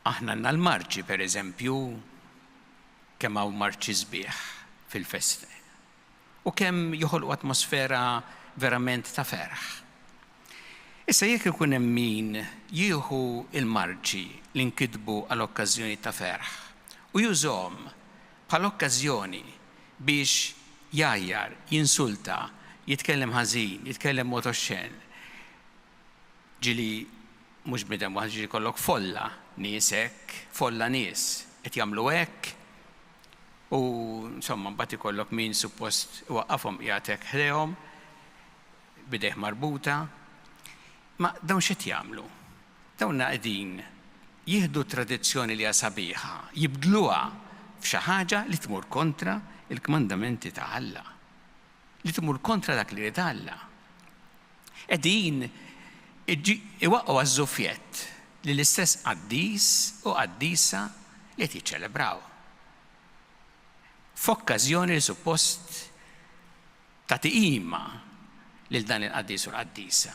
Aħna għandna l-marċi pereżempju kemm hawn marċi sbieħ fil-festi u kemm joħolqu atmosfera verament ta' ferħ. Issa jekk ikun hemm min jieħu l-marċi li nkitbu għal okkażjoni ta' ferħ u jużhom bħal okkażjoni biex jgħajjar, jinsulta, jitkellem ħażin, jitkellem mod oxxen. Ġieli mhux bniedem waħed ġieli jkollok folla nies hekk, folla nies qed jagħmlu hekk u insomma mbagħad ikollok min suppost iwaqqafhom qiegħed hekk ħdejhom bidejh marbuta. Ma dawn x'qed jagħmlu? Dawn qegħdin jieħdu tradizzjoni li hija sabiħa, jibdluha f'xi ħaġa li tmur kontra il-kmandamenti ta' Alla, li tmur kontra dak li rid Alla. Qegħdin iwaqqgħu għaż-żuffjett li l-istess qaddis u qaddisa li qed jiċċelebraw. F'okkażjoni li suppost tagħti qima lil dan il-qaddis u l-qaddisa.